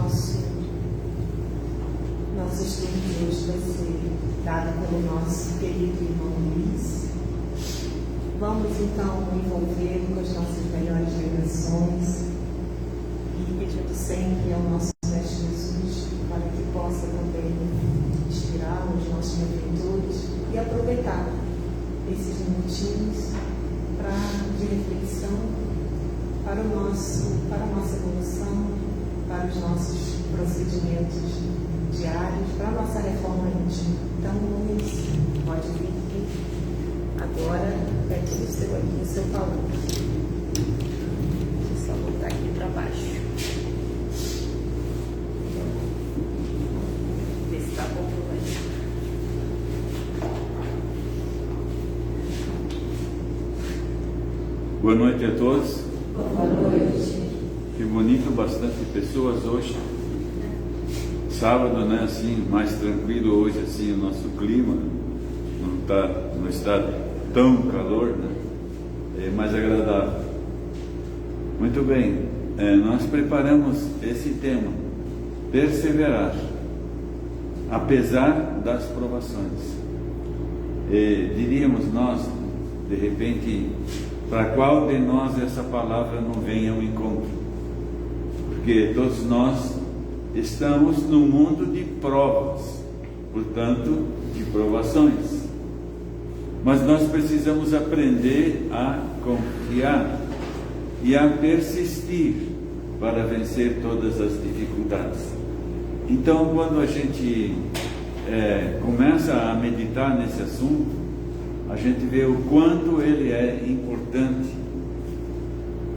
nosso estudo de hoje vai ser dado pelo nosso querido irmão Luiz. Vamos então envolver com as nossas melhores vibrações e pedindo sempre ao nosso Mestre Jesus para que possa também inspirar os nossos benfeitores e aproveitar esses minutinhos de reflexão para a nossa evolução, para os nossos procedimentos diários, para a nossa reforma íntima. Então, Luiz, pode vir aqui agora, perto do seu aqui, o seu palco. Deixa eu só voltar aqui para baixo. Vê se está bom por aí. Boa noite a todos. Boa noite. Que bonito, bastante pessoas hoje. Sábado, né? Assim, mais tranquilo hoje, assim, o nosso clima não está tão calor, né? É mais agradável. Muito bem, nós preparamos esse tema, perseverar, apesar das provações. Diríamos nós, de repente, para qual de nós essa palavra não vem ao encontro? Porque todos nós estamos num mundo de provas, portanto, de provações. Mas nós precisamos aprender a confiar e a persistir para vencer todas as dificuldades. Então, quando a gente começa a meditar nesse assunto, a gente vê o quanto ele é importante,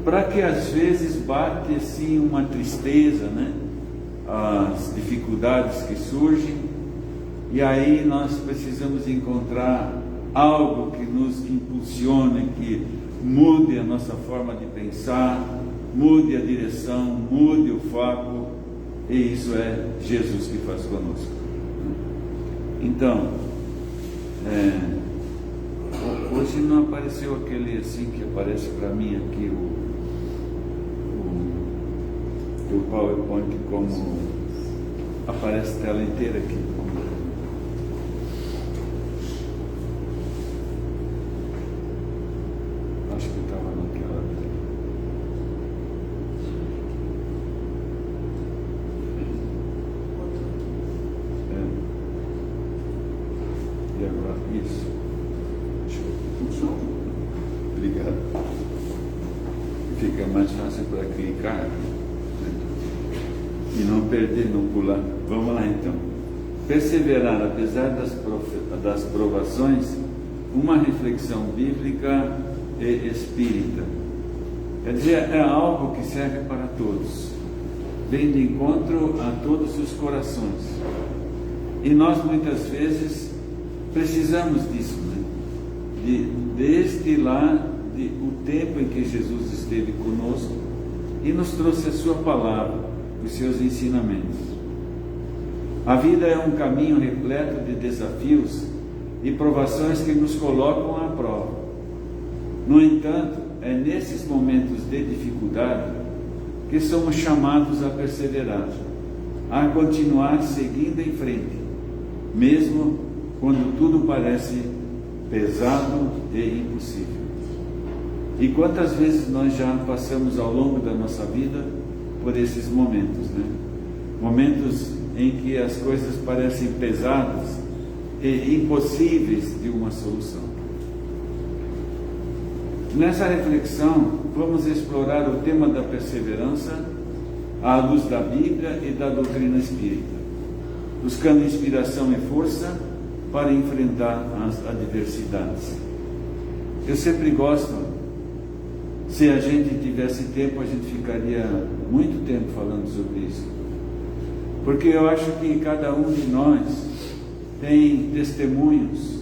para que às vezes bate assim uma tristeza, né? As dificuldades que surgem, e aí nós precisamos encontrar algo que nos impulsione, que mude a nossa forma de pensar, mude a direção, mude o foco, e isso é Jesus que faz conosco. Então, hoje não apareceu aquele assim que aparece para mim aqui, o PowerPoint, como aparece a tela inteira aqui. Acho que estava naquela. E agora, isso. Obrigado. Fica mais fácil para clicar, né? E não perder, não pular. Vamos lá então. Perseverar apesar das provações, uma reflexão bíblica e espírita. Quer dizer, é algo que serve para todos, vem de encontro a todos os corações. E nós muitas vezes precisamos disso, né? Desde lá, o tempo em que Jesus esteve conosco e nos trouxe a sua palavra, os seus ensinamentos. A vida é um caminho repleto de desafios e provações que nos colocam à prova. No entanto, é nesses momentos de dificuldade que somos chamados a perseverar, a continuar seguindo em frente, mesmo quando tudo parece pesado e impossível. E quantas vezes nós já passamos ao longo da nossa vida por esses momentos, né? Momentos em que as coisas parecem pesadas e impossíveis de uma solução. Nessa reflexão, vamos explorar o tema da perseverança à luz da Bíblia e da doutrina espírita, buscando inspiração e força para enfrentar as adversidades. Eu sempre gosto, se a gente tivesse tempo, a gente ficaria muito tempo falando sobre isso, porque eu acho que cada um de nós tem testemunhos,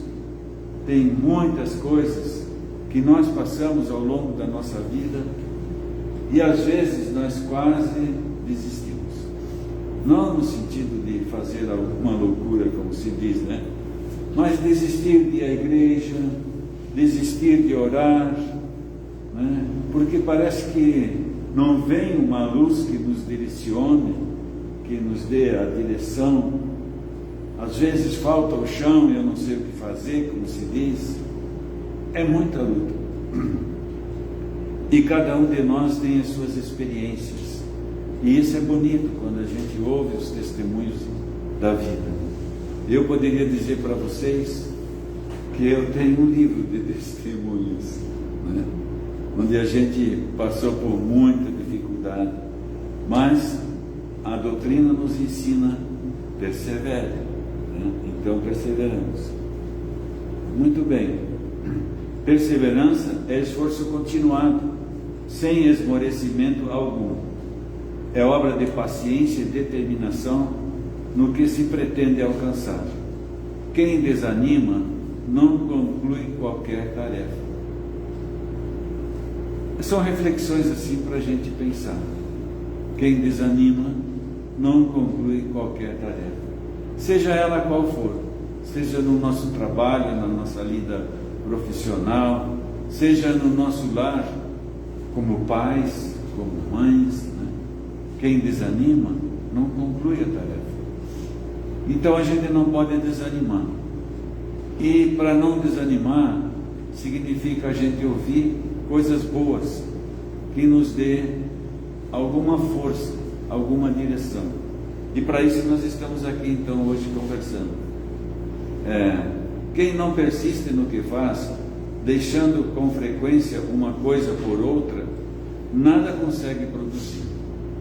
tem muitas coisas que nós passamos ao longo da nossa vida e às vezes nós quase desistimos. Não no sentido de fazer alguma loucura, como se diz, né? Mas desistir de ir à igreja, desistir de orar, né? Porque parece que não vem uma luz que nos direcione que nos dê a direção. Às vezes falta o chão e eu não sei o que fazer, como se diz. É muita luta. E cada um de nós tem as suas experiências. E isso é bonito quando a gente ouve os testemunhos da vida. Eu poderia dizer para vocês que eu tenho um livro de testemunhos, né? Onde a gente passou por muita dificuldade, mas a doutrina nos ensina persevere, né? Então perseveramos. Muito bem. Perseverança é esforço continuado, sem esmorecimento algum. É obra de paciência e determinação no que se pretende alcançar. Quem desanima não conclui qualquer tarefa. São reflexões assim para a gente pensar. Quem desanima não conclui qualquer tarefa, seja ela qual for, seja no nosso trabalho, na nossa vida profissional, seja no nosso lar, como pais, como mães, né? Quem desanima não conclui a tarefa. Então a gente não pode desanimar. E para não desanimar, significa a gente ouvir coisas boas, que nos dê alguma força, alguma direção. E para isso nós estamos aqui então hoje conversando. Quem não persiste no que faz, deixando com frequência uma coisa por outra, nada consegue produzir.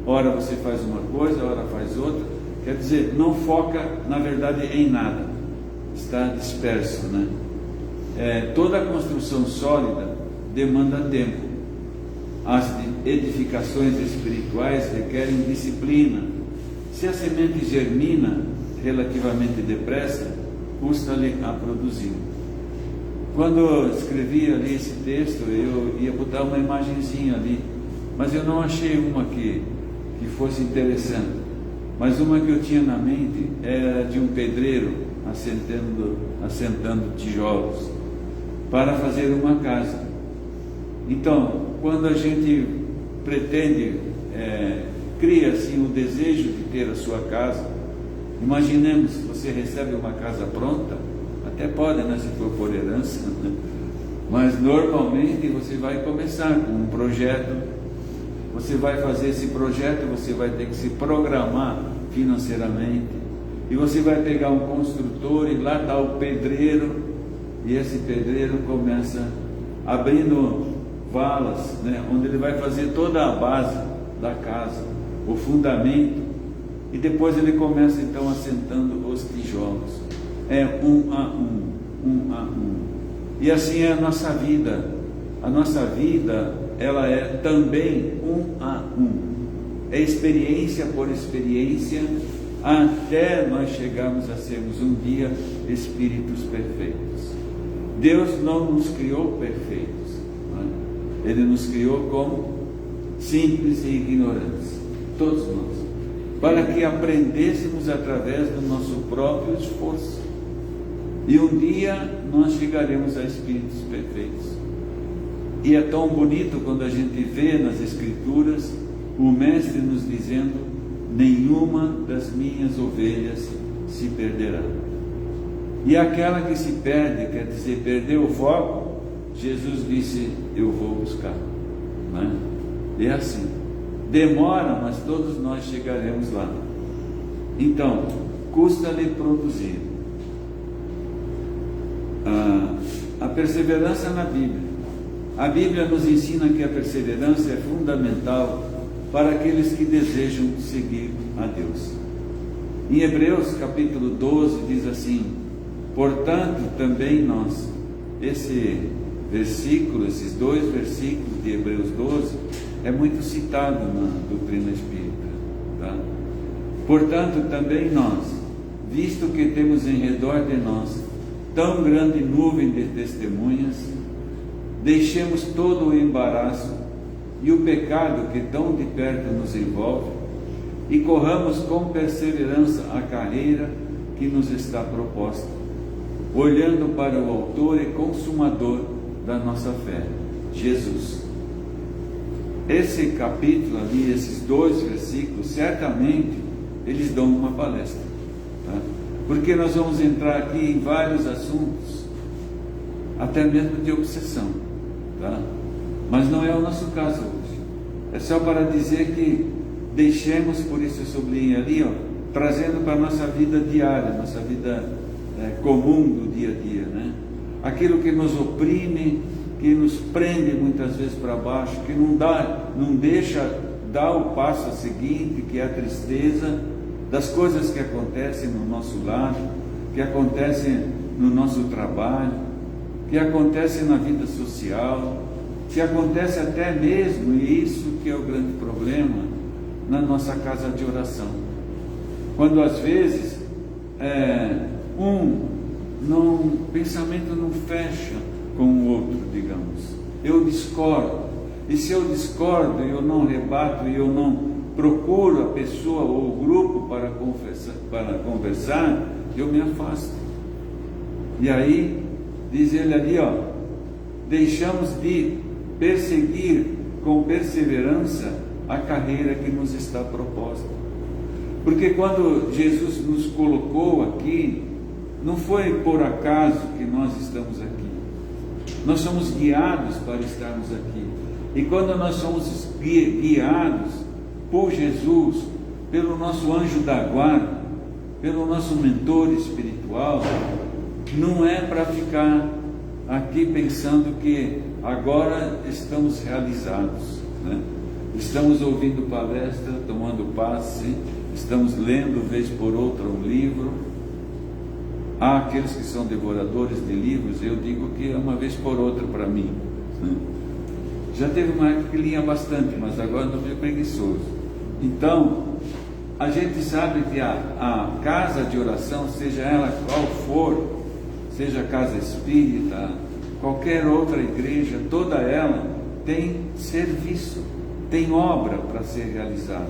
Ora você faz uma coisa, ora faz outra. Quer dizer, não foca na verdade em nada, está disperso, né? Toda a construção sólida demanda tempo. As edificações espirituais requerem disciplina. Se a semente germina relativamente depressa, custa-lhe a produzir. Quando eu escrevi ali esse texto, eu ia botar uma imagenzinha ali, mas eu não achei uma que fosse interessante. Mas uma que eu tinha na mente era de um pedreiro assentando tijolos para fazer uma casa. Então, quando a gente pretende, cria assim o desejo de ter a sua casa, imaginemos, você recebe uma casa pronta, até pode, né, se for por herança, né? Mas normalmente você vai começar com um projeto, você vai fazer esse projeto, você vai ter que se programar financeiramente, e você vai pegar um construtor e lá está o pedreiro, e esse pedreiro começa abrindo valas, né, onde ele vai fazer toda a base da casa, o fundamento, e depois ele começa então assentando os tijolos, um a um, e assim é a nossa vida. A nossa vida, ela é também um a um, é experiência por experiência, até nós chegarmos a sermos um dia espíritos perfeitos. Deus não nos criou perfeitos, né? Ele nos criou como simples e ignorantes, todos nós, para que aprendêssemos através do nosso próprio esforço. E um dia nós chegaremos a espíritos perfeitos. E é tão bonito quando a gente vê nas Escrituras o Mestre nos dizendo: nenhuma das minhas ovelhas se perderá. E aquela que se perde, quer dizer, perdeu o foco, Jesus disse: eu vou buscar, né? E é assim, demora, mas todos nós chegaremos lá. Então, custa-lhe produzir. A perseverança na Bíblia. A Bíblia nos ensina que a perseverança é fundamental para aqueles que desejam seguir a Deus. Em Hebreus capítulo 12 diz assim: portanto também nós, esse versículo, esses dois versículos de Hebreus 12 é muito citado na doutrina espírita, tá? Portanto também nós, visto que temos em redor de nós tão grande nuvem de testemunhas, deixemos todo o embaraço e o pecado que tão de perto nos envolve e corramos com perseverança a carreira que nos está proposta, olhando para o autor e consumador da nossa fé, Jesus. Esse capítulo ali, esses dois versículos, certamente eles dão uma palestra, tá? Porque nós vamos entrar aqui em vários assuntos, até mesmo de obsessão, tá? Mas não é o nosso caso hoje. É só para dizer que deixemos, por isso eu sublinhei ali, trazendo para a nossa vida diária, nossa vida comum do dia a dia, né? Aquilo que nos oprime, que nos prende muitas vezes para baixo, que não deixa dar o passo seguinte, que é a tristeza das coisas que acontecem no nosso lar, que acontecem no nosso trabalho, que acontecem na vida social, que acontece até mesmo, e isso que é o grande problema, na nossa casa de oração. Quando às vezes o pensamento não fecha com o outro, digamos. Eu discordo. E se eu discordo, eu não rebato e eu não procuro a pessoa ou o grupo para conversar, eu me afasto. E aí, diz ele ali, deixamos de perseguir com perseverança a carreira que nos está proposta. Porque quando Jesus nos colocou aqui, não foi por acaso que nós estamos aqui. Nós somos guiados para estarmos aqui. E quando nós somos guiados por Jesus, pelo nosso anjo da guarda, pelo nosso mentor espiritual, não é para ficar aqui pensando que agora estamos realizados, né? Estamos ouvindo palestra, tomando passe, estamos lendo vez por outra um livro. Há aqueles que são devoradores de livros, eu digo que é uma vez por outra para mim, né? Já teve uma época que lia bastante, mas agora estou meio preguiçoso. Então, a gente sabe que a casa de oração, seja ela qual for, seja a casa espírita, qualquer outra igreja, toda ela tem serviço, tem obra para ser realizada.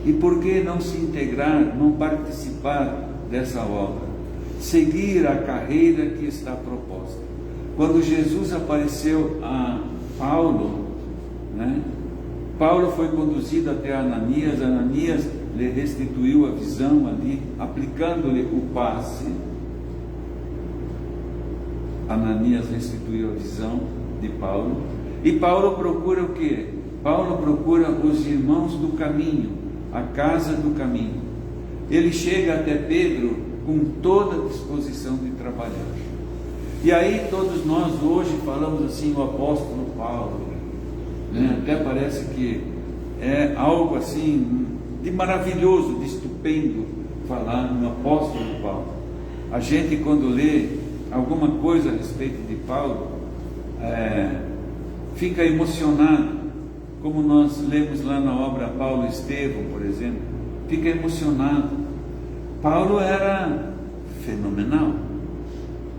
E por que não se integrar, não participar dessa obra? Seguir a carreira que está proposta. Quando Jesus apareceu a Paulo, né? Paulo foi conduzido até Ananias lhe restituiu a visão ali, aplicando-lhe o passe. Ananias restituiu a visão de Paulo, e Paulo procura o quê? Paulo procura os irmãos do caminho, a casa do caminho. Ele chega até Pedro com toda a disposição de trabalhar. E aí todos nós hoje falamos assim, o apóstolo Paulo, né? Até parece que é algo assim de maravilhoso, de estupendo falar no apóstolo Paulo. A gente quando lê alguma coisa a respeito de Paulo, fica emocionado, como nós lemos lá na obra Paulo Estevão, por exemplo, fica emocionado. Paulo era fenomenal,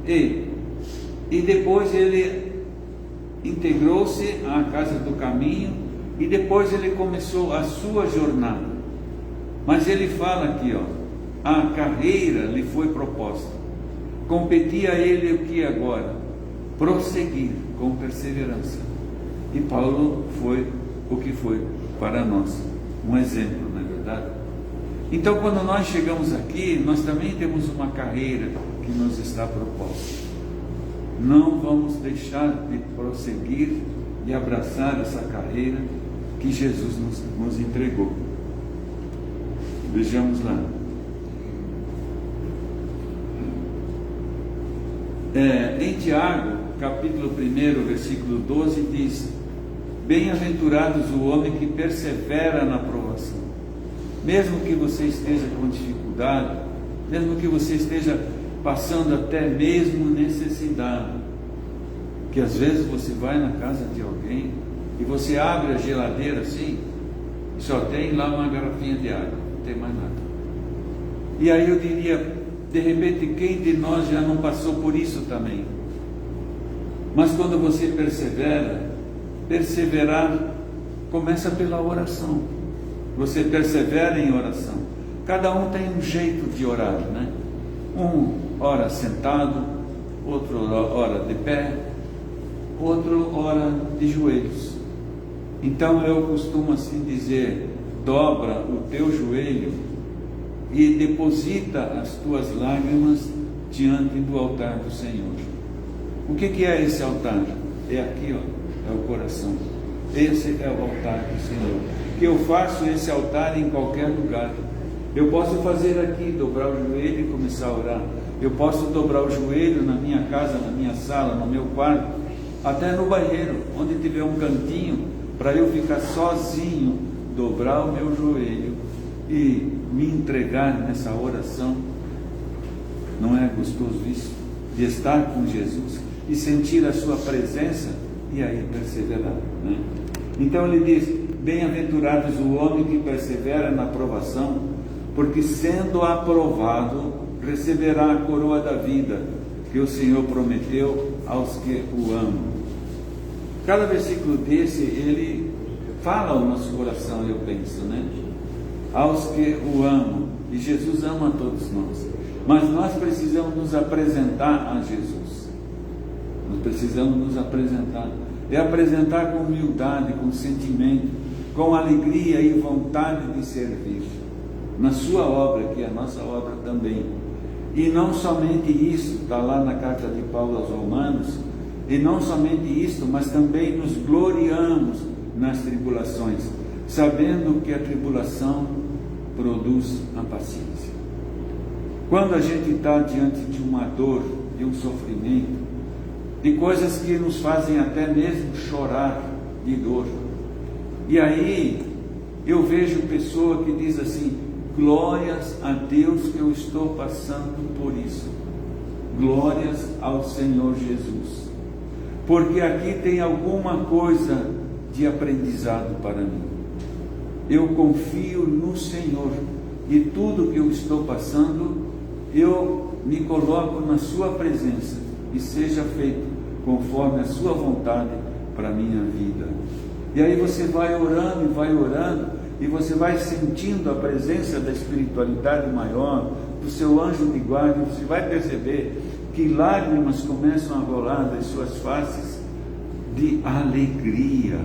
e depois ele integrou-se à casa do caminho, e depois ele começou a sua jornada. Mas ele fala aqui, a carreira lhe foi proposta, competia a ele o que agora? Prosseguir com perseverança. E Paulo foi o que foi para nós, um exemplo, não é verdade? Então quando nós chegamos aqui, nós também temos uma carreira que nos está proposta. Não vamos deixar de prosseguir e abraçar essa carreira que Jesus nos entregou. Vejamos lá. Em Tiago, capítulo 1, versículo 12, diz: bem-aventurados o homem que persevera na provação. Mesmo que você esteja com dificuldade, mesmo que você esteja passando até mesmo necessidade, que às vezes você vai na casa de alguém e você abre a geladeira assim, e só tem lá uma garrafinha de água, não tem mais nada. E aí eu diria, de repente, quem de nós já não passou por isso também? Mas quando você perseverar começa pela oração. Você persevera em oração. Cada um tem um jeito de orar, né? Um ora sentado, outro ora de pé, outro ora de joelhos. Então eu costumo assim dizer: dobra o teu joelho e deposita as tuas lágrimas diante do altar do Senhor. O que é esse altar? É aqui, ó, é o coração. Esse é o altar do Senhor. Que eu faço esse altar em qualquer lugar. Eu posso fazer aqui, dobrar o joelho e começar a orar. Eu posso dobrar o joelho na minha casa, na minha sala, no meu quarto, até no banheiro, onde tiver um cantinho, para eu ficar sozinho, dobrar o meu joelho e me entregar nessa oração. Não é gostoso isso? De estar com Jesus e sentir a sua presença e aí perseverar, né? Então ele diz: bem-aventurados o homem que persevera na provação, porque sendo aprovado, receberá a coroa da vida, que o Senhor prometeu aos que o amam. Cada versículo desse, ele fala ao nosso coração, eu penso, né? Aos que o amam, e Jesus ama a todos nós, mas nós precisamos nos apresentar a Jesus. Nós precisamos nos apresentar, e apresentar com humildade, com sentimento, com alegria e vontade de servir na sua obra, que é a nossa obra também. E não somente isso, está lá na carta de Paulo aos Romanos, e não somente isso, mas também nos gloriamos nas tribulações, sabendo que a tribulação produz a paciência. Quando a gente está diante de uma dor, de um sofrimento, de coisas que nos fazem até mesmo chorar de dor, e aí eu vejo pessoa que diz assim: glórias a Deus que eu estou passando por isso, glórias ao Senhor Jesus, porque aqui tem alguma coisa de aprendizado para mim. Eu confio no Senhor e tudo que eu estou passando, eu me coloco na sua presença e seja feito conforme a sua vontade para a minha vida. E aí você vai orando e você vai sentindo a presença da espiritualidade maior, do seu anjo de guarda, e você vai perceber que lágrimas começam a rolar das suas faces de alegria,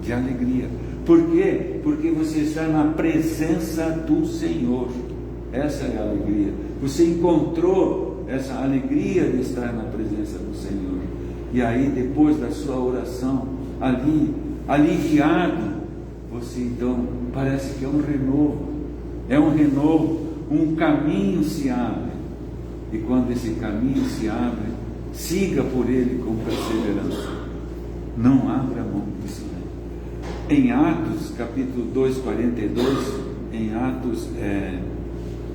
de alegria. Por quê? Porque você está na presença do Senhor. Essa é a alegria. Você encontrou essa alegria de estar na presença do Senhor. E aí, depois da sua oração, ali, aliviado, você então, parece que é um renovo, um caminho se abre. E quando esse caminho se abre, siga por ele com perseverança. Não abra mão disso. Em Atos, capítulo 2, 42, em Atos,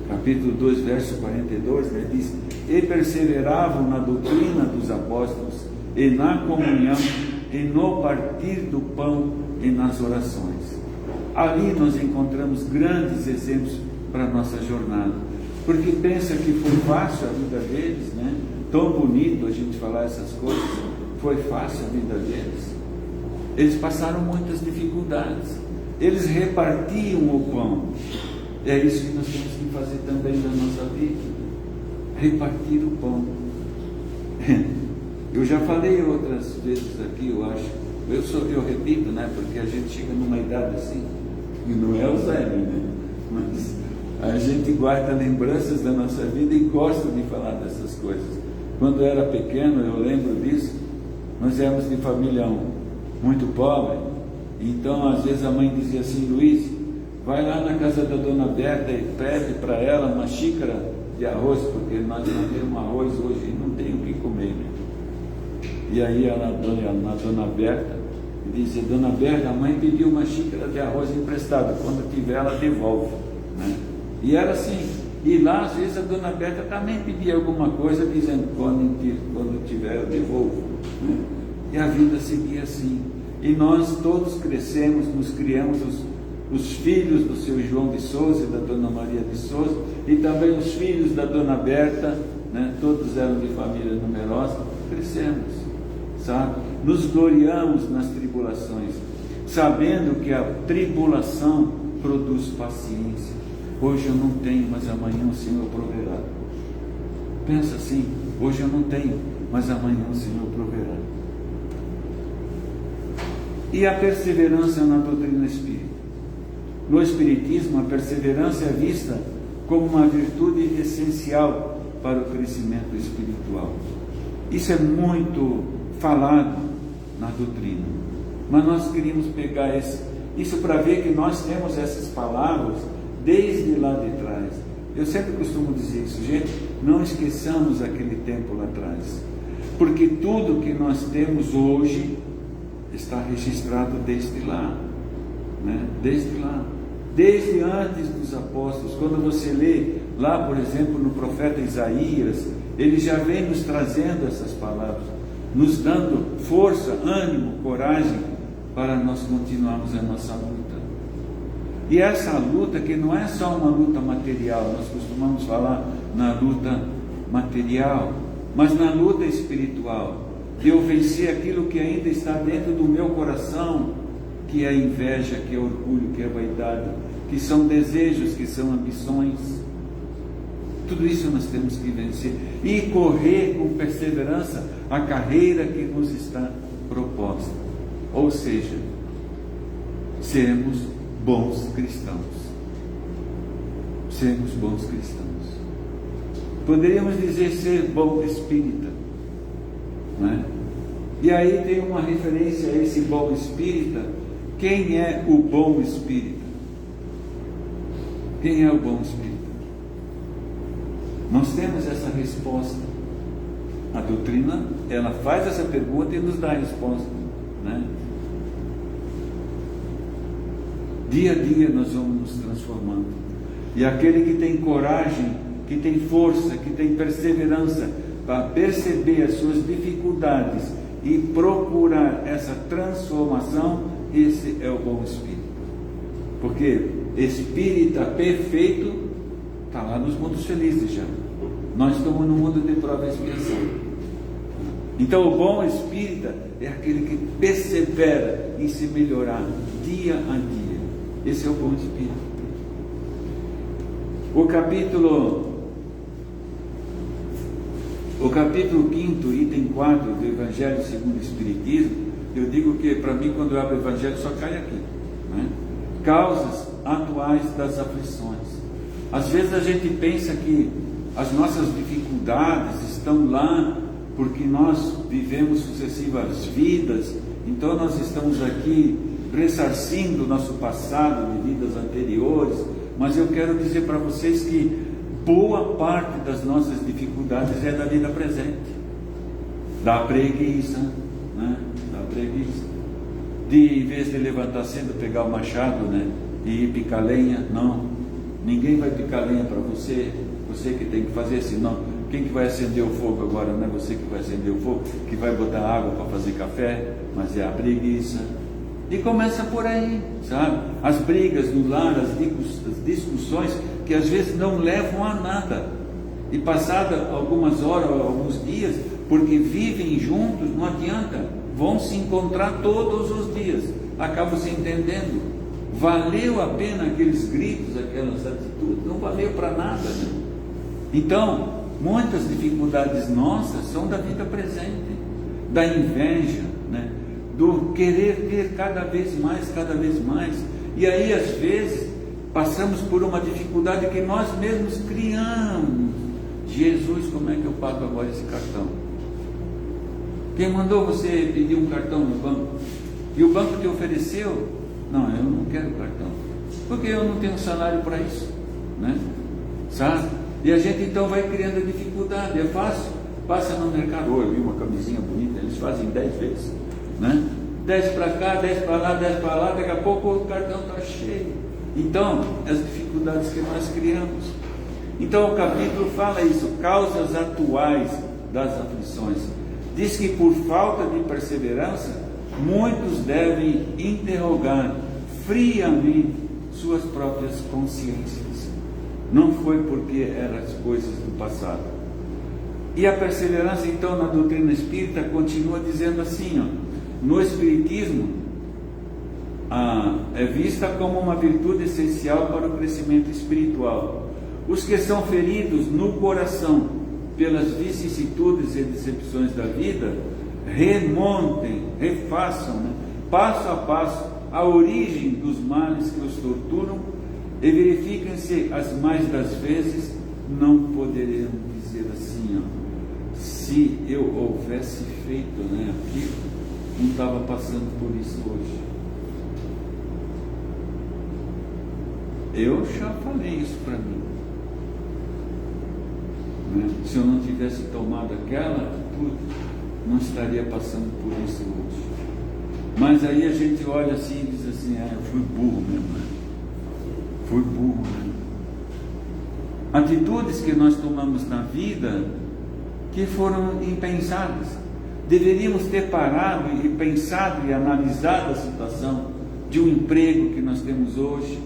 capítulo 2, verso 42, ele diz: e perseveravam na doutrina dos apóstolos, e na comunhão, e no partir do pão, e nas orações. Ali nós encontramos grandes exemplos para a nossa jornada, porque pensa que foi fácil a vida deles, né? Tão bonito a gente falar essas coisas, foi fácil a vida deles. Eles passaram muitas dificuldades, eles repartiam o pão. É isso que nós temos que fazer também na nossa vida, repartir o pão. Eu já falei outras vezes aqui, eu acho, eu repito, né? Porque a gente chega numa idade assim, e não é Alzheimer, né? Mas a gente guarda lembranças da nossa vida e gosta de falar dessas coisas. Quando eu era pequeno, eu lembro disso, nós éramos de família muito pobre, então às vezes a mãe dizia assim: Luiz, vai lá na casa da dona Berta e pede para ela uma xícara de arroz, porque nós não temos arroz hoje e não tem o que comer, né? E aí ela, na dona Berta, dizia: dona Berta, a mãe pediu uma xícara de arroz emprestada, quando tiver ela devolve, né? E era assim. E lá às vezes a dona Berta também pedia alguma coisa, dizendo: quando tiver eu devolvo, né? E a vida seguia assim. E nós todos crescemos, nos criamos, os filhos do seu João de Souza e da dona Maria de Souza, e também os filhos da dona Berta, né? Todos eram de família numerosa, crescemos, sabe? Nos gloriamos nas tribulações, sabendo que a tribulação produz paciência. Hoje eu não tenho, mas amanhã o Senhor proverá. Pensa assim: hoje eu não tenho, mas amanhã o Senhor proverá. E a perseverança na doutrina espírita. No Espiritismo, a perseverança é vista como uma virtude essencial para o crescimento espiritual. Isso é muito falado na doutrina, mas nós queríamos pegar isso para ver que nós temos essas palavras desde lá de trás. Eu sempre costumo dizer isso, gente, não esqueçamos aquele tempo lá atrás, porque tudo que nós temos hoje está registrado desde lá, né? Desde lá, desde antes dos apóstolos. Quando você lê lá, por exemplo, no profeta Isaías, ele já vem nos trazendo essas palavras, nos dando força, ânimo, coragem para nós continuarmos a nossa luta. E essa luta que não é só uma luta material, nós costumamos falar na luta material, mas na luta espiritual, de eu vencer aquilo que ainda está dentro do meu coração, que é a inveja, que é orgulho, que é vaidade, que são desejos, que são ambições. Tudo isso nós temos que vencer e correr com perseverança a carreira que nos está proposta, ou seja, sermos bons cristãos. Sermos bons cristãos. Poderíamos dizer ser bom espírita, não é? E aí tem uma referência a esse bom espírita. Quem é o bom espírita? Quem é o bom espírita? Nós temos essa resposta. A doutrina, ela faz essa pergunta e nos dá a resposta, né? Dia a dia nós vamos nos transformando. E aquele que tem coragem, que tem força, que tem perseverança para perceber as suas dificuldades e procurar essa transformação, esse é o bom espírito. Porque espírita perfeito está lá nos mundos felizes já. Nós estamos no mundo de prova e expiação. Então o bom espírita é aquele que persevera em se melhorar dia a dia. Esse é o bom espírito. O capítulo 5, item 4 do Evangelho segundo o Espiritismo, eu digo que para mim quando eu abro o Evangelho só cai aqui, né? Causas atuais das aflições. Às vezes a gente pensa que as nossas dificuldades estão lá porque nós vivemos sucessivas vidas, então nós estamos aqui ressarcindo o nosso passado de vidas anteriores, mas eu quero dizer para vocês que boa parte das nossas dificuldades é da vida presente, da preguiça, né? Da preguiça, de em vez de levantar cedo, pegar o machado, né? E ir picar lenha. Não, ninguém vai picar lenha para você, você que tem que fazer, senão quem que vai acender o fogo agora? Não é você que vai acender o fogo, que vai botar água para fazer café, mas é a preguiça. E começa por aí, sabe? As brigas no lar, as discussões que às vezes não levam a nada. E passada algumas horas, alguns dias, porque vivem juntos, não adianta, vão se encontrar todos os dias, acabam se entendendo. Valeu a pena aqueles gritos, aquelas atitudes? Não valeu para nada, né? Então, muitas dificuldades nossas são da vida presente, da inveja, né? Do querer ter cada vez mais, e aí às vezes passamos por uma dificuldade que nós mesmos criamos. Jesus, como é que eu pago agora esse cartão? Quem mandou você pedir um cartão no banco? E o banco te ofereceu? Não, eu não quero cartão, porque eu não tenho salário para isso, né? Sabe? E a gente então vai criando dificuldade. É fácil, passa no mercado, eu vi uma camisinha bonita, eles fazem 10 vezes, né? 10 para cá, 10 para lá, 10 para lá, daqui a pouco o cartão está cheio. Então, as dificuldades que nós criamos. Então o capítulo fala isso, causas atuais das aflições. Diz que por falta de perseverança, muitos devem interrogar friamente suas próprias consciências. Não foi porque eram as coisas do passado. E a perseverança então na doutrina espírita continua dizendo assim, ó, no Espiritismo é vista como uma virtude essencial para o crescimento espiritual. Os que são feridos no coração pelas vicissitudes e decepções da vida, remontem, refaçam, né, passo a passo, a origem dos males que os torturam E verifiquem-se as mais das vezes, não poderemos dizer assim, ó, se eu houvesse feito, né, aquilo, não estava passando por isso hoje. Eu já falei isso para mim, né? Se eu não tivesse tomado aquela atitude, não estaria passando por isso hoje. Mas aí a gente olha assim e diz assim, eu fui burro mesmo, né? Fui burro mesmo. Atitudes que nós tomamos na vida que foram impensadas. Deveríamos ter parado e pensado e analisado a situação de um emprego que nós temos hoje,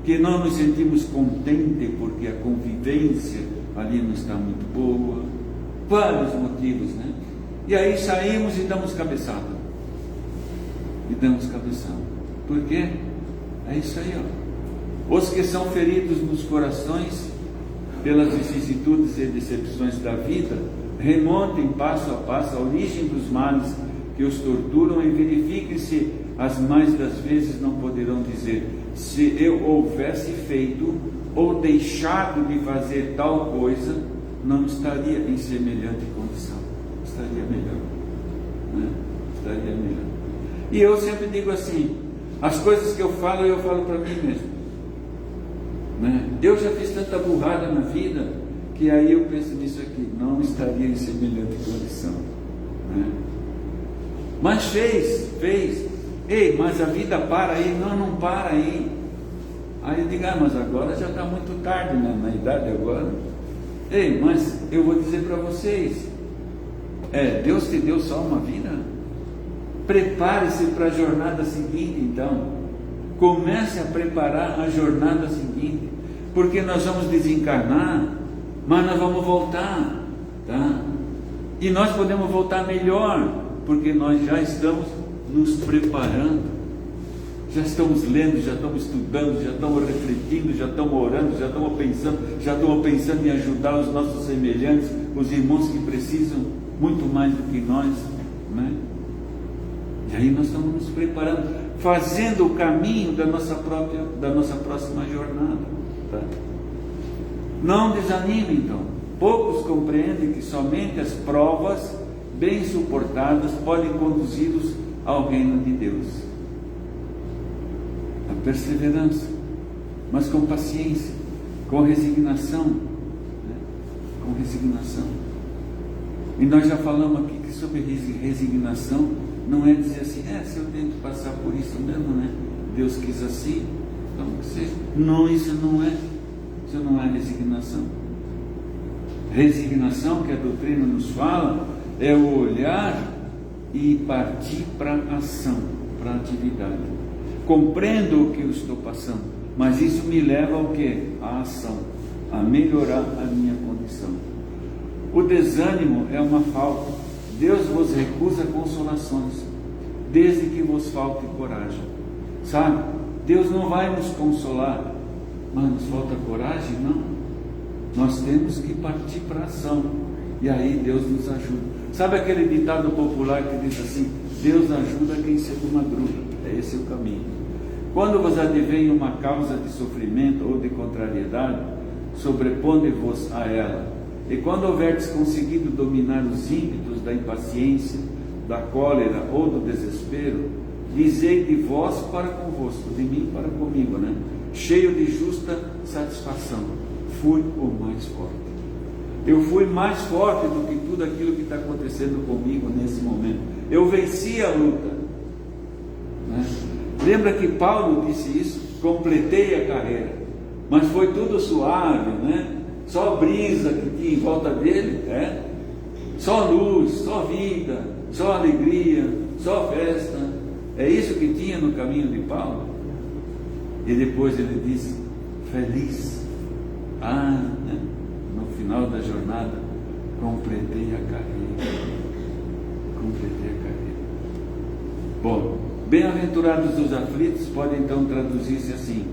que não nos sentimos contentes porque a convivência ali não está muito boa, vários motivos, né? E aí saímos e damos cabeçada. Por quê? É isso aí, ó. Os que são feridos nos corações pelas vicissitudes e decepções da vida, remontem passo a passo a origem dos males que os torturam e verifiquem-se as mais das vezes não poderão dizer, se eu houvesse feito ou deixado de fazer tal coisa, não estaria em semelhante condição, estaria melhor, né? Estaria melhor. E eu sempre digo assim, as coisas que eu falo para mim mesmo, né? Eu já fiz tanta burrada na vida, que aí eu penso nisso aqui, não estaria em semelhante condição, né? Mas fez, ei, mas a vida para aí, não para aí. Aí eu digo, mas agora já está muito tarde, né? Na idade agora. Ei, mas eu vou dizer para vocês, Deus te deu só uma vida? Prepare-se para a jornada seguinte, então. Comece a preparar a jornada seguinte, porque nós vamos desencarnar, mas nós vamos voltar, tá? E nós podemos voltar melhor, porque nós já estamos nos preparando, já estamos lendo, já estamos estudando, já estamos refletindo, já estamos orando, já estamos pensando em ajudar os nossos semelhantes, os irmãos que precisam muito mais do que nós, né? E aí nós estamos nos preparando, fazendo o caminho da nossa próxima jornada, tá? Não desanime, então. Poucos compreendem que somente as provas bem suportadas podem conduzi-los ao reino de Deus. A perseverança, mas com paciência, com resignação, né? Com resignação. E nós já falamos aqui que sobre resignação não é dizer assim, se eu tenho que passar por isso mesmo, né? Deus quis assim, então que seja. Não, isso não é resignação. Resignação, que a doutrina nos fala, é o olhar e partir para a ação, para a atividade. Compreendo o que eu estou passando, mas isso me leva ao quê? À ação, a melhorar a minha condição. O desânimo é uma falta. Deus vos recusa consolações, desde que vos falte coragem. Sabe? Deus não vai nos consolar, mas nos falta coragem? Não. Nós temos que partir para a ação, e aí Deus nos ajuda. Sabe aquele ditado popular que diz assim, Deus ajuda quem cedo madruga? É esse o caminho. Quando vos advém uma causa de sofrimento ou de contrariedade, sobreponde-vos a ela. E quando houverdes conseguido dominar os ímpetos da impaciência, da cólera ou do desespero, dizei de vós para convosco, de mim para comigo, né? Cheio de justa satisfação, fui o mais forte. Eu fui mais forte do que tudo aquilo que está acontecendo comigo nesse momento. Eu venci a luta, né? Lembra que Paulo disse isso? Completei a carreira, mas foi tudo suave, né? Só brisa que tinha em volta dele, só luz, só vida, só alegria, só festa. É isso que tinha no caminho de Paulo. E depois ele disse, feliz. Né? No final da jornada, completei a carreira. Completei a carreira. Bom, bem-aventurados os aflitos pode então traduzir-se assim: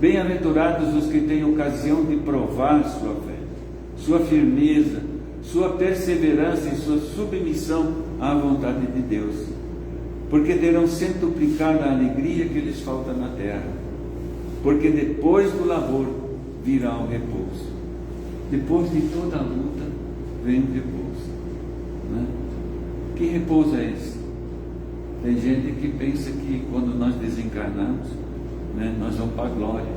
bem-aventurados os que têm ocasião de provar sua fé, sua firmeza, sua perseverança e sua submissão à vontade de Deus, porque terão centuplicada a alegria que lhes falta na terra. porque depois do labor virá o repouso. Depois de toda a luta vem o repouso, né? Que repouso é esse? Tem gente que pensa que quando nós desencarnamos, né, nós vamos para a glória,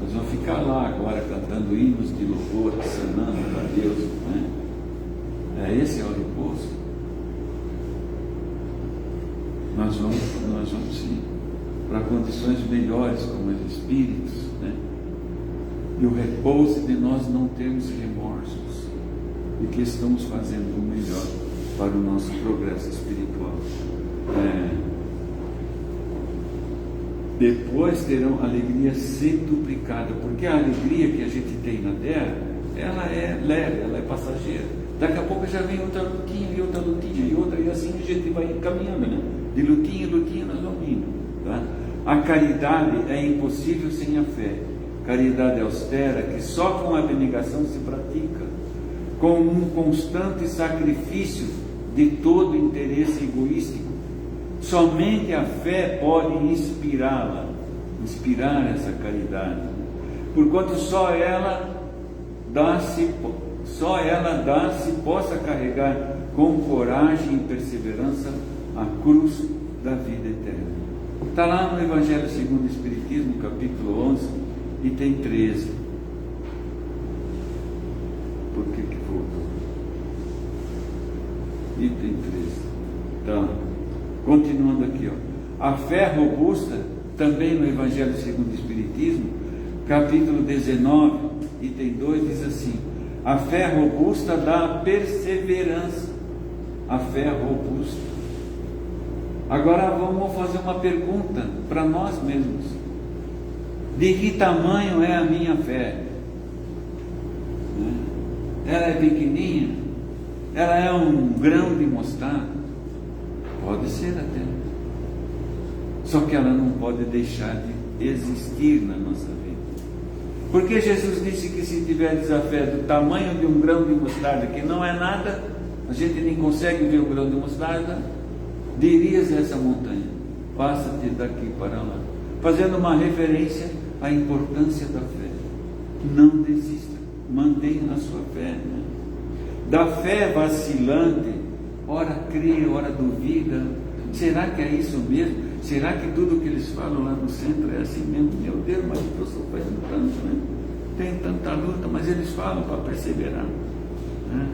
nós vamos ficar lá agora cantando hinos de louvor, sanando a Deus, né? Esse é o repouso. Nós vamos sim para condições melhores como os espíritos, né? E o repouso de nós não termos remorsos e que estamos fazendo o melhor para o nosso progresso espiritual. Depois terão alegria centuplicada, porque a alegria que a gente tem na Terra, ela é leve, ela é passageira. Daqui a pouco já vem outra lutinha, e outra lutinha, e outra, e assim a gente vai caminhando, né? De lutinha em lutinha nós vamos indo, tá? A caridade é impossível sem a fé. Caridade austera, que só com a abnegação se pratica, com um constante sacrifício de todo interesse egoístico. Somente a fé pode inspirar essa caridade, porquanto só ela dá-se possa carregar com coragem e perseverança a cruz da vida eterna. Está lá no Evangelho segundo o Espiritismo, capítulo 11, item 13. Por que voltou? Item 13. Então, continuando aqui, ó. A fé robusta, também no Evangelho segundo o Espiritismo, capítulo 19, item 2, diz assim: a fé robusta dá perseverança. A fé robusta. Agora vamos fazer uma pergunta para nós mesmos: de que tamanho é a minha fé? Ela é pequenininha? Ela é um grão de mostarda? Pode ser até. Só que ela não pode deixar de existir na nossa vida. Porque Jesus disse que se tiveres a fé do tamanho de um grão de mostarda, que não é nada, a gente nem consegue ver o grão de mostarda, dirias a essa montanha: passa-te daqui para lá, fazendo uma referência à importância da fé. Não desista, mantenha a sua fé, né? Da fé vacilante, ora crê, ora duvida. Será que é isso mesmo? Será que tudo que eles falam lá no centro é assim mesmo? Meu Deus, mas eu estou sofrendo tanto, né? Tem tanta luta, mas eles falam para perseverar, né?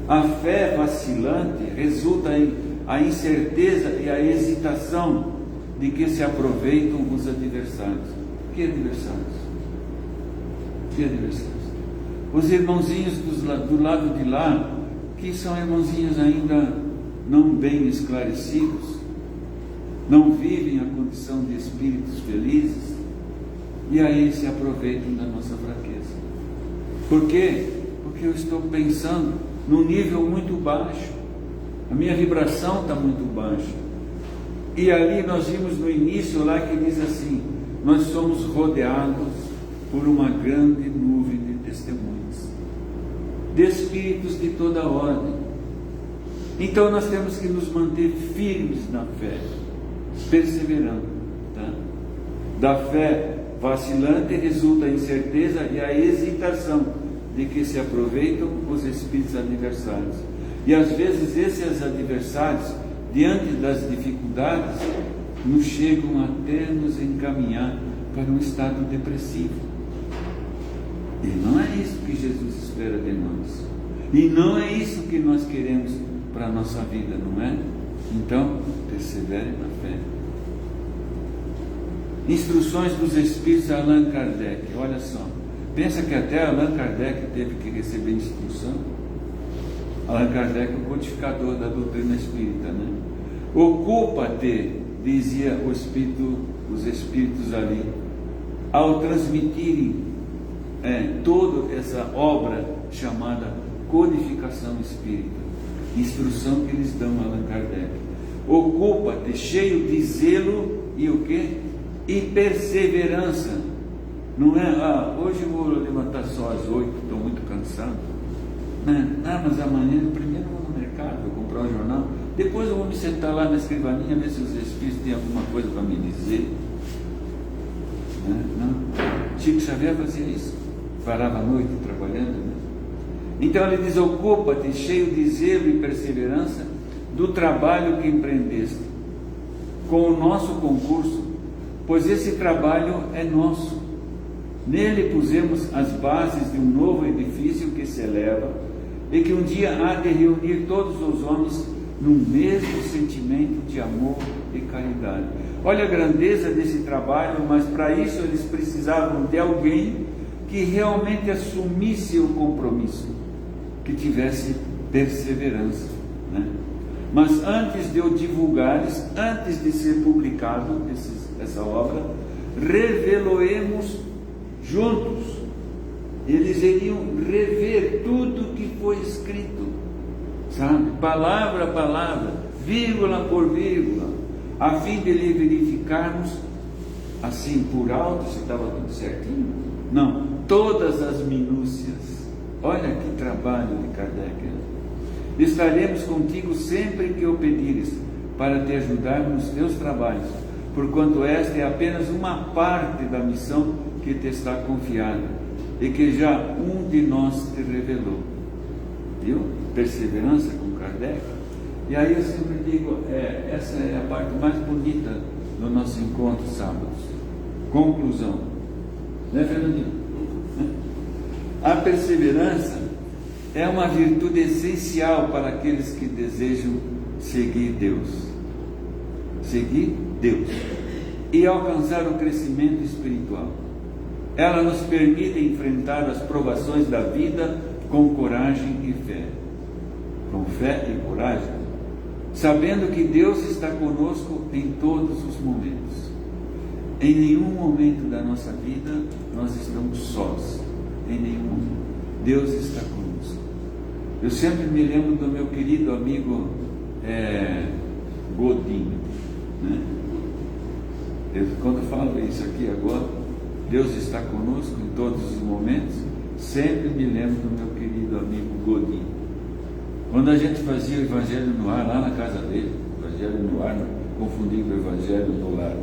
A fé vacilante resulta em a incerteza e a hesitação de que se aproveitam os adversários. Que adversários? Que adversários? Os irmãozinhos do lado de lá, que são irmãozinhos ainda não bem esclarecidos, não vivem a condição de espíritos felizes, e aí se aproveitam da nossa fraqueza. Por quê? Porque eu estou pensando num nível muito baixo. A minha vibração está muito baixa. E ali nós vimos no início lá que diz assim: nós somos rodeados por uma grande nuvem de testemunhas, de espíritos de toda ordem. Então nós temos que nos manter firmes na fé, perseverando, tá? Da fé vacilante resulta a incerteza e a hesitação de que se aproveitam os espíritos adversários. E às vezes esses adversários, diante das dificuldades, nos chegam até nos encaminhar para um estado depressivo. E não é isso que Jesus espera de nós. E não é isso que nós queremos para a nossa vida, não é? Então, persevere na fé. Instruções dos Espíritos a Allan Kardec. Olha só, pensa que até Allan Kardec teve que receber instrução. Allan Kardec é o codificador da doutrina espírita, né? Ocupa-te, dizia os espíritos ali, ao transmitirem toda essa obra chamada codificação espírita, instrução que eles dão a Allan Kardec. Ocupa-te, cheio de zelo e o quê? E perseverança. Não é, hoje eu vou levantar só às 8, estou muito cansado, né? Mas amanhã primeiro eu vou no mercado, vou comprar um jornal, depois eu vou me sentar lá na escrivaninha, ver se os espíritos têm alguma coisa para me dizer. né? Não. Chico Xavier fazia isso, parava a noite trabalhando, né? Então ele diz: ocupa-te, cheio de zelo e perseverança, do trabalho que empreendeste, com o nosso concurso, pois esse trabalho é nosso. Nele pusemos as bases de um novo edifício que se eleva e que um dia há de reunir todos os homens num mesmo sentimento de amor e caridade. Olha a grandeza desse trabalho, mas para isso eles precisavam de alguém que realmente assumisse o compromisso, que tivesse perseverança, né? Mas antes de eu divulgares, antes de ser publicado essa obra, reveloemos juntos. Eles iriam rever tudo que foi escrito, sabe? Palavra a palavra, vírgula por vírgula, a fim de lhe verificarmos, assim por alto, se estava tudo certinho. Não, todas as minúcias. Olha que trabalho de Kardec. Estaremos contigo sempre que o pedires, para te ajudar nos teus trabalhos, porquanto esta é apenas uma parte da missão que te está confiada e que já um de nós te revelou. Viu? Perseverança com Kardec. E aí eu sempre digo, essa é a parte mais bonita do nosso encontro sábados. Conclusão. Né, Fernandinho? A perseverança é uma virtude essencial para aqueles que desejam seguir Deus. Seguir Deus e alcançar o crescimento espiritual. Ela nos permite enfrentar as provações da vida com coragem e fé. Com fé e coragem, sabendo que Deus está conosco em todos os momentos. Em nenhum momento da nossa vida nós estamos sós. Em nenhum momento. Deus está conosco. Eu sempre me lembro do meu querido amigo Godinho, né? Quando eu falo isso aqui agora, Deus está conosco em todos os momentos, sempre me lembro do meu querido amigo Godinho. Quando a gente fazia o Evangelho no Ar, lá na casa dele, Evangelho no Ar, confundindo o Evangelho no Lar.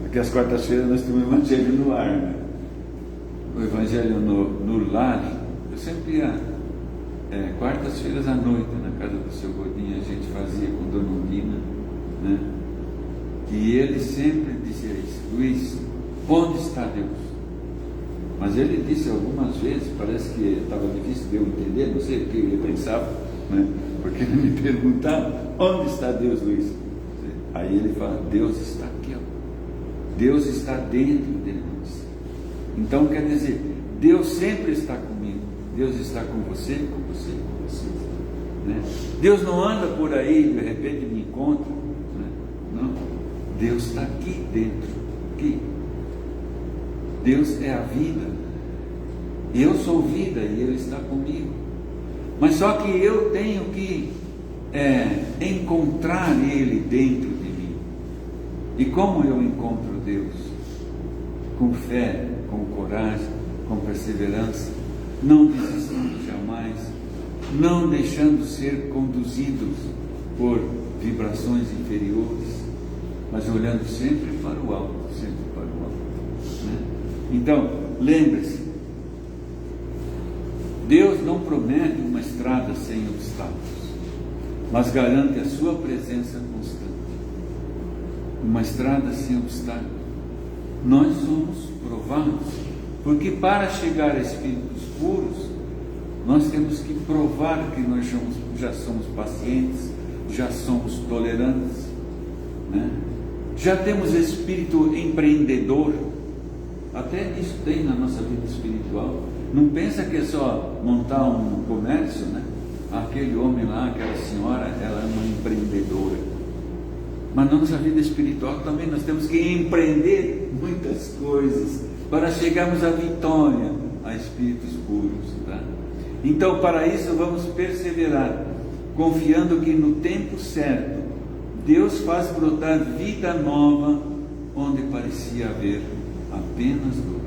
Aqui às quartas-feiras nós temos o Evangelho no Ar, né? O Evangelho no Lar, eu sempre ia quartas-feiras à noite na casa do seu Godinho, a gente fazia com Dona Undina, né? E ele sempre dizia isso: Luiz, onde está Deus? Mas ele disse algumas vezes, parece que estava difícil de eu entender, não sei o que ele pensava, né? Porque ele me perguntava: onde está Deus, Luiz? Aí ele fala: Deus está aqui, ó. Deus está dentro de nós. Então quer dizer, Deus sempre está comigo. Deus está com você, com você, com você, né? Deus não anda por aí e de repente me encontra, né? Não, Deus está aqui dentro, aqui. Deus é a vida, eu sou vida e Ele está comigo. Mas só que eu tenho que encontrar Ele dentro de mim. E como eu encontro Deus? Com fé, com coragem, com perseverança, não desistindo jamais, não deixando ser conduzidos por vibrações inferiores, mas olhando sempre para o alto, sempre para o alto, né? Então, lembre-se, Deus não promete uma estrada sem obstáculos, mas garante a sua presença constante. Uma estrada sem obstáculos. Nós somos provados, porque para chegar a espíritos puros, nós temos que provar que nós já somos pacientes, já somos tolerantes, né? Já temos espírito empreendedor. Até isso tem na nossa vida espiritual. Não pensa que é só montar um comércio, né? Aquele homem lá, aquela senhora, ela é uma empreendedora. Mas na nossa vida espiritual também nós temos que empreender muitas coisas para chegarmos à vitória, a espíritos puros, tá? Então, para isso vamos perseverar, confiando que no tempo certo Deus faz brotar vida nova onde parecia haver apenas dor.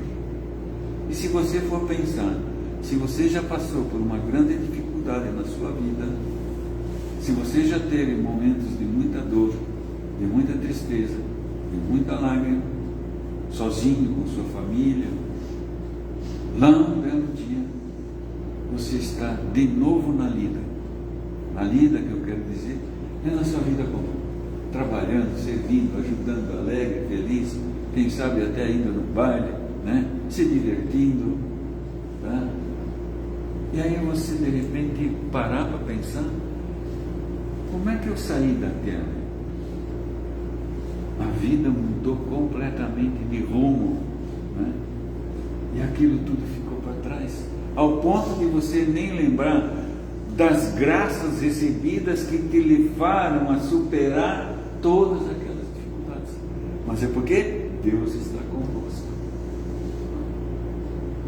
E se você for pensar, se você já passou por uma grande dificuldade na sua vida, se você já teve momentos de muita dor, de muita tristeza, de muita lágrima, sozinho com sua família. Lá um belo dia, você está de novo na lida. Na lida, que eu quero dizer, é na sua vida comum. Trabalhando, servindo, ajudando, alegre, feliz, quem sabe até indo no baile, né? Se divertindo. Tá? E aí você de repente parar para pensar, como é que eu saí da terra? A vida mudou completamente de rumo, né? E aquilo tudo ficou para trás, ao ponto de você nem lembrar das graças recebidas que te levaram a superar todas aquelas dificuldades. Mas é porque Deus está convosco.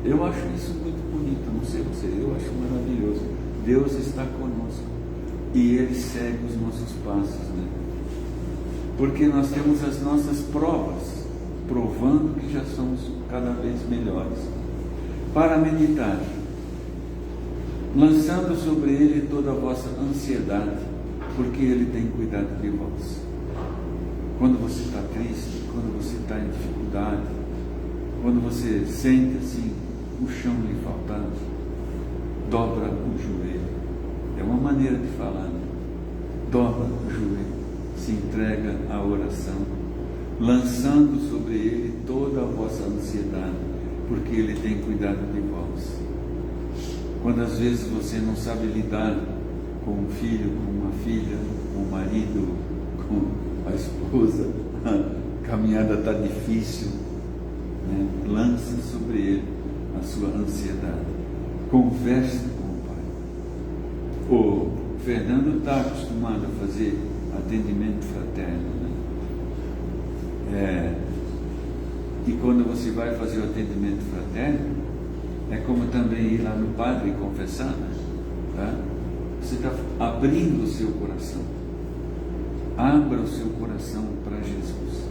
Eu acho isso muito bonito, não sei você, eu acho maravilhoso. Deus está conosco e Ele segue os nossos passos, né? Porque nós temos as nossas provas, provando que já somos cada vez melhores. Para meditar, lançando sobre Ele toda a vossa ansiedade, porque Ele tem cuidado de vós. Quando você está triste, quando você está em dificuldade, quando você sente assim, o chão lhe faltando, dobra o joelho. É uma maneira de falar, né? Dobra o joelho, se entrega à oração, lançando sobre Ele toda a vossa ansiedade, porque Ele tem cuidado de vós. Quando às vezes você não sabe lidar com um filho, com uma filha, com o marido, com a esposa, a caminhada está difícil, né? Lance sobre Ele a sua ansiedade. Converse com o Pai. O Fernando está acostumado a fazer atendimento fraterno, né? E quando você vai fazer o atendimento fraterno, é como também ir lá no padre e confessar, né? Tá? Você está abrindo o seu coração. Abra o seu coração para Jesus.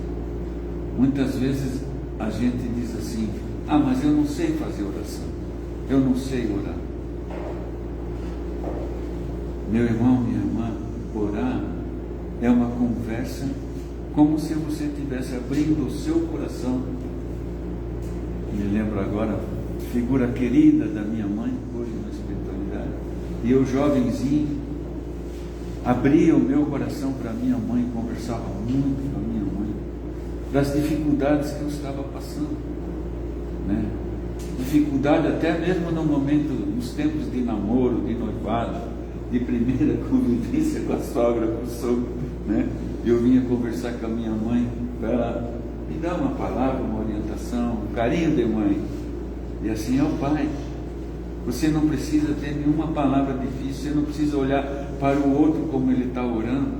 Muitas vezes a gente diz assim: ah, mas eu não sei fazer oração, eu não sei orar. Meu irmão, minha irmã, orar é uma conversa como se você estivesse abrindo o seu coração. Me lembro agora, figura querida da minha mãe, hoje na espiritualidade, e eu jovenzinho, abria o meu coração para minha mãe, conversava muito com a minha mãe, das dificuldades que eu estava passando, né? Dificuldade até mesmo no momento, nos tempos de namoro, de noivado, de primeira convivência com a sogra, com o sogro, né? Eu vinha conversar com a minha mãe para ela me dar uma palavra, uma orientação, um carinho de mãe. E assim é o Pai. Você não precisa ter nenhuma palavra difícil, você não precisa olhar para o outro como ele está orando.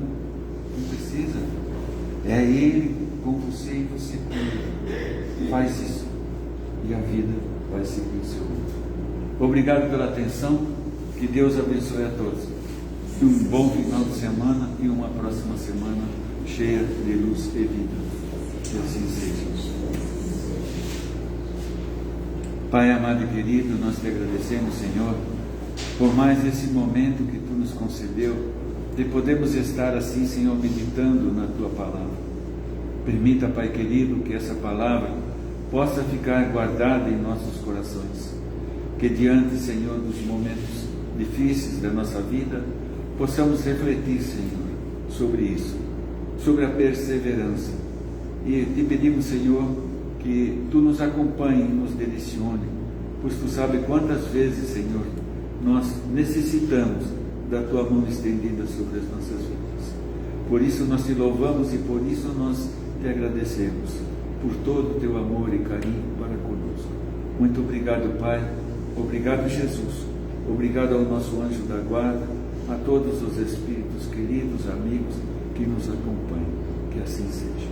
Não precisa. É Ele com você e você com Ele. Faz isso e a vida vai seguir o seu rumo. Obrigado pela atenção. Que Deus abençoe a todos. Um bom final de semana e uma próxima semana cheia de luz e vida. Que assim seja. Pai amado e querido, nós te agradecemos, Senhor, por mais esse momento que Tu nos concedeu, de podermos estar assim, Senhor, meditando na Tua palavra. Permita, Pai querido, que essa palavra possa ficar guardada em nossos corações. Que diante, Senhor, dos momentos difíceis da nossa vida, possamos refletir, Senhor, sobre isso, sobre a perseverança. E te pedimos, Senhor, que Tu nos acompanhe e nos direcione, pois Tu sabes quantas vezes, Senhor, nós necessitamos da Tua mão estendida sobre as nossas vidas. Por isso nós Te louvamos e por isso nós Te agradecemos, por todo o Teu amor e carinho para conosco. Muito obrigado, Pai. Obrigado, Jesus. Obrigado ao nosso anjo da guarda, a todos os espíritos queridos, amigos que nos acompanham. Que assim seja.